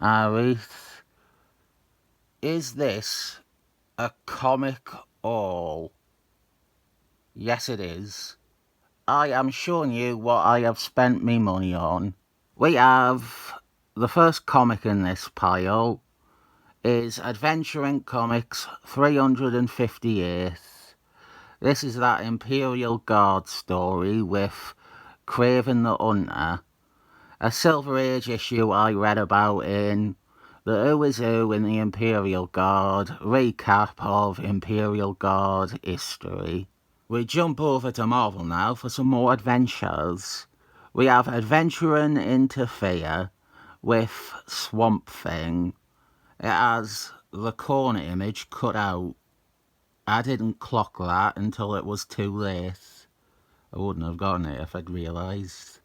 Arith, is this a comic haul? Yes, it is. I am showing you what I have spent me money on. We have the first comic in this pile is Adventuring Comics 358. This is that Imperial Guard story with Craven the Hunter. A Silver Age issue I read about in the Who is Who in the Imperial Guard recap of Imperial Guard history. We jump over to Marvel now for some more adventures. We have Adventuring into Fear with Swamp Thing. It has the corner image cut out. I didn't clock that until it was too late. I wouldn't have gotten it if I'd realised.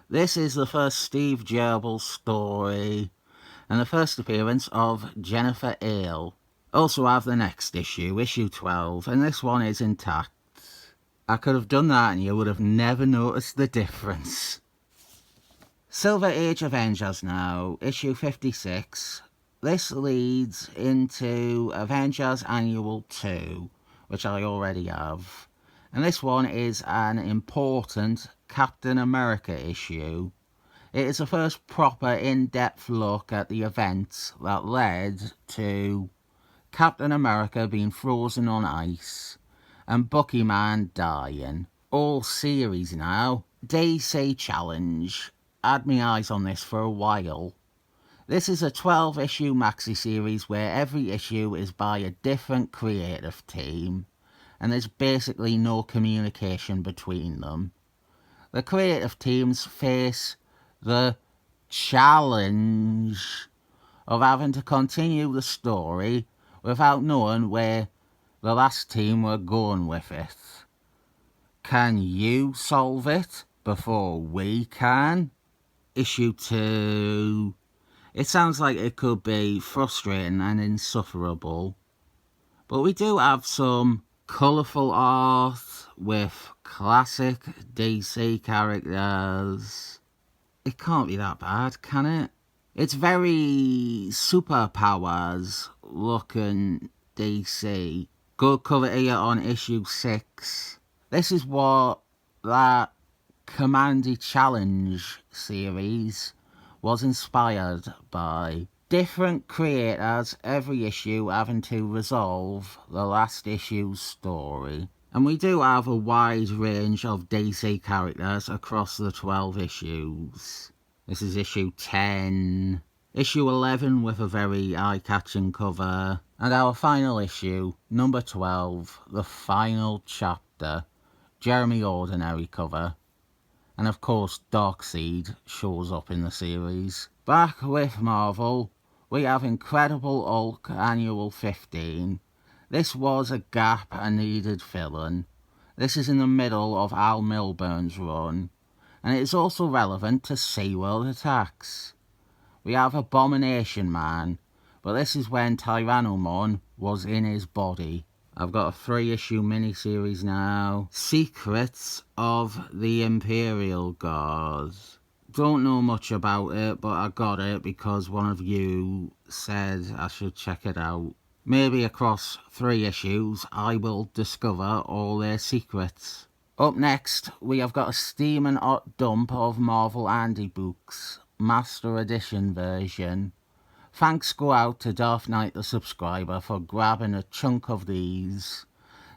This is the first Steve Gerbil story and the first appearance of Jennifer Hale. Also have the next issue, issue 12, and this one is intact. I could have done that and you would have never noticed the difference. Silver Age Avengers now, issue 56. This leads into Avengers Annual 2, which I already have. And this one is an important Captain America issue. It is the first proper in-depth look at the events that led to Captain America being frozen on ice and Bucky Man dying. All series now. DC Challenge. Had me eyes on this for a while. This is a 12-issue maxi series where every issue is by a different creative team and there's basically no communication between them. The creative teams face the challenge of having to continue the story without knowing where the last team were going with it. Can you solve it before we can? Issue 2. It sounds like it could be frustrating and insufferable, but we do have some colourful art with classic DC characters. It can't be that bad, can it? It's very superpowers looking DC. Good cover here on issue 6. This is what that Commandy Challenge series was inspired by. Different creators every issue having to resolve the last issue's story. And we do have a wide range of DC characters across the 12 issues. This is issue 10. Issue 11 with a very eye-catching cover. And our final issue, number 12, the final chapter. Jeremy Ordinary cover. And of course Darkseid shows up in the series. Back with Marvel, we have Incredible Hulk Annual 15. This was a gap and needed filling. This is in the middle of Al Milburn's run, and it is also relevant to SeaWorld Attacks. We have Abomination Man, but this is when Tyrannomon was in his body. I've got a 3-issue miniseries now. Secrets of the Imperial Guard. Don't know much about it, but I got it because one of you said I should check it out. Maybe across 3 issues I will discover all their secrets. Up next, we have got a steaming hot dump of Marvel Andy books, Master Edition version. Thanks go out to Darth Knight the subscriber for grabbing a chunk of these,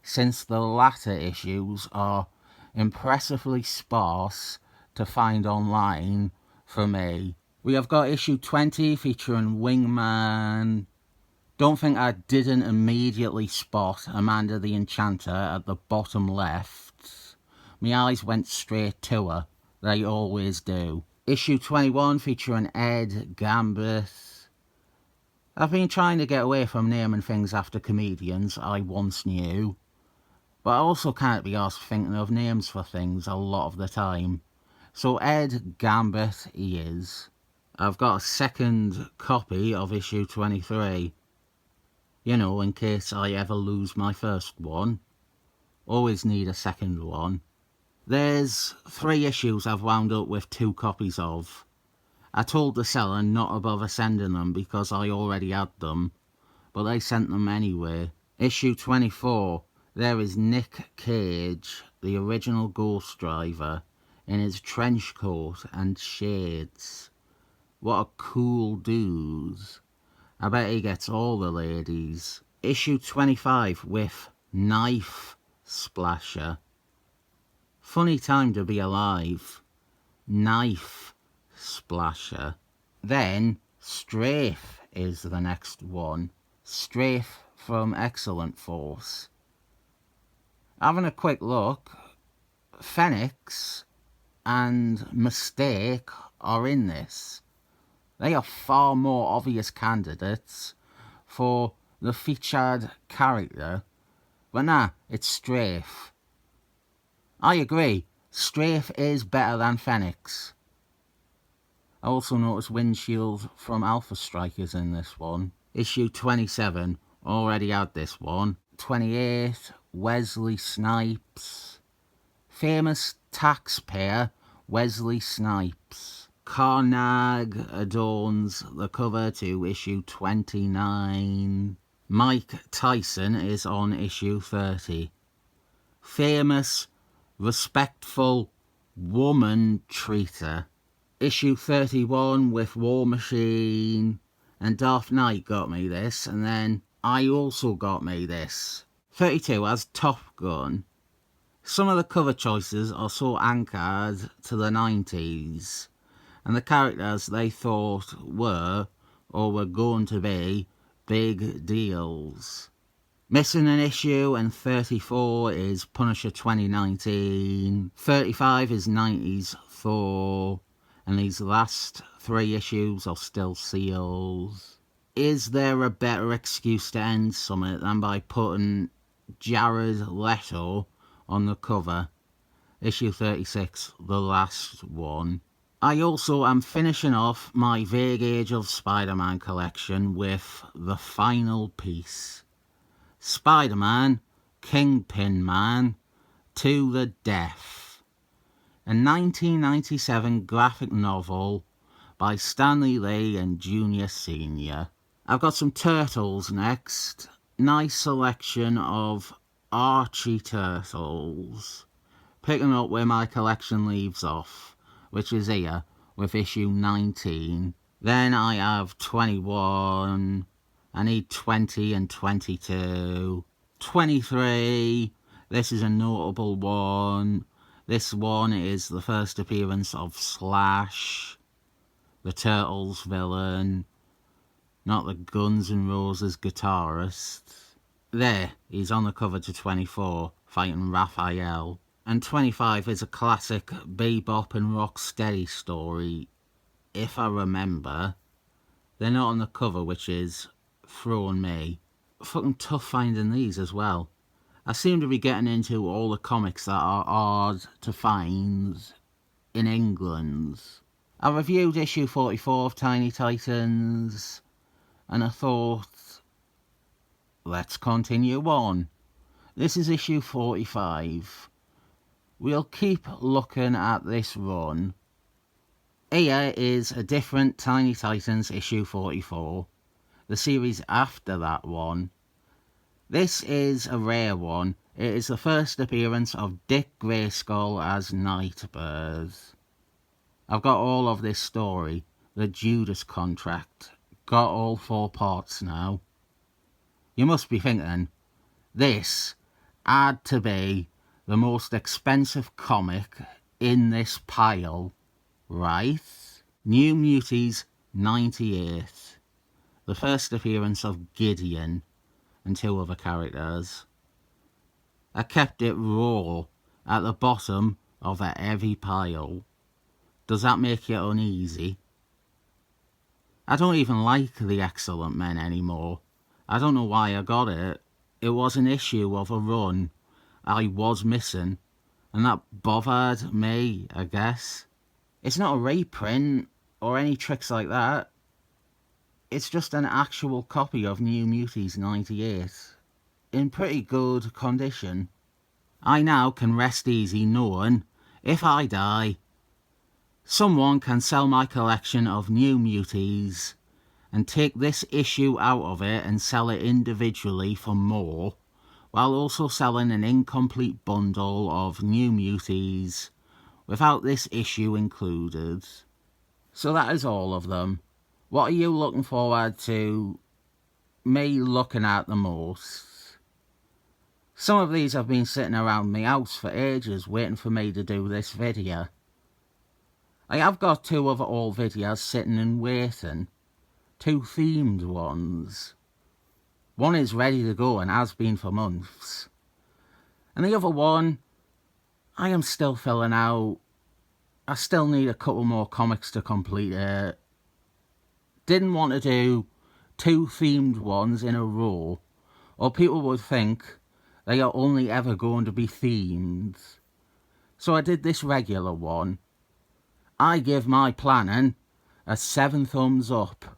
since the latter issues are impressively sparse to find online for me. We have got issue 20 featuring Wingman. Don't think I didn't immediately spot Amanda the Enchanter at the bottom left. My eyes went straight to her. They always do. Issue 21 featuring Ed Gambit. I've been trying to get away from naming things after comedians I once knew, but I also can't be asked thinking of names for things a lot of the time. So Ed Gambit he is. I've got a second copy of issue 23. You know, in case I ever lose my first one. Always need a second one. There's 3 issues I've wound up with 2 copies of. I told the seller not to bother sending them because I already had them, but they sent them anyway. Issue 24. There is Nick Cage, the original Ghost Driver, in his trench coat and shades. What a cool dude. I bet he gets all the ladies. Issue 25 with Knife Splasher. Funny time to be alive. Knife Splasher. Then Strafe is the next one. Strafe from Excellent Force. Having a quick look, Phoenix and Mistake are in this. They are far more obvious candidates for the featured character, but nah, it's Strafe. I agree, Strafe is better than Phoenix. I also noticed Windshield from Alpha Strike is in this one. Issue 27, already had this one. 28, Wesley Snipes. Famous taxpayer Wesley Snipes. Carnage adorns the cover to issue 29. Mike Tyson is on issue 30. Famous, respectful woman treater. Issue 31 with War Machine. And Darth Knight got me this, and then I also got me this. 32 has Top Gun. Some of the cover choices are so anchored to the 90s, and the characters they thought were, or were going to be, big deals. Missing an issue, and 34 is Punisher 2019. 35 is 90s Thor, and these last 3 issues are still seals. Is there a better excuse to end Summit than by putting Jared Leto on the cover? Issue 36, the last one. I also am finishing off my Vague Age of Spider-Man collection with the final piece. Spider-Man, Kingpin Man, to the Death. A 1997 graphic novel by Stanley Lee and Junior Senior. I've got some turtles next. Nice selection of Archie turtles. Picking up where my collection leaves off, which is here with issue 19. Then I have 21. I need 20 and 22. 23. This is a notable one. This one is the first appearance of Slash, the Turtles villain, not the Guns N' Roses guitarist. There, he's on the cover to 24, fighting Raphael. And 25 is a classic Bebop and Rocksteady story, if I remember. They're not on the cover, which is throwing me. Fucking tough finding these as well. I seem to be getting into all the comics that are hard to find in England. I reviewed issue 44 of Tiny Titans, and I thought, let's continue on. This is issue 45. We'll keep looking at this run. Here is a different Tiny Titans issue 44, the series after that one. This is a rare one. It is the first appearance of Dick Grayskull as Nightbird. I've got all of this story, the Judas Contract, got all 4 parts now. You must be thinking, this had to be the most expensive comic in this pile, right? New Muties 98, the first appearance of Gideon and 2 other characters. I kept it raw at the bottom of a heavy pile. Does that make you uneasy? I don't even like the Excellent Men anymore. I don't know why I got it. It was an issue of a run I was missing, and that bothered me, I guess. It's not a reprint or any tricks like that. It's just an actual copy of New Muties 98, in pretty good condition. I now can rest easy knowing, if I die, Someone can sell my collection of New Muties and take this issue out of it and sell it individually for more, while also selling an incomplete bundle of New Muties without this issue included. So that is all of them. What are you looking forward to me looking at the most? Some of these have been sitting around my house for ages waiting for me to do this video. I have got 2 other old videos sitting and waiting. 2 themed ones. One is ready to go and has been for months. And the other one, I am still filling out. I still need a couple more comics to complete it. Didn't want to do 2 themed ones in a row, or people would think they are only ever going to be themed. So I did this regular one. I give my planning a 7 thumbs up.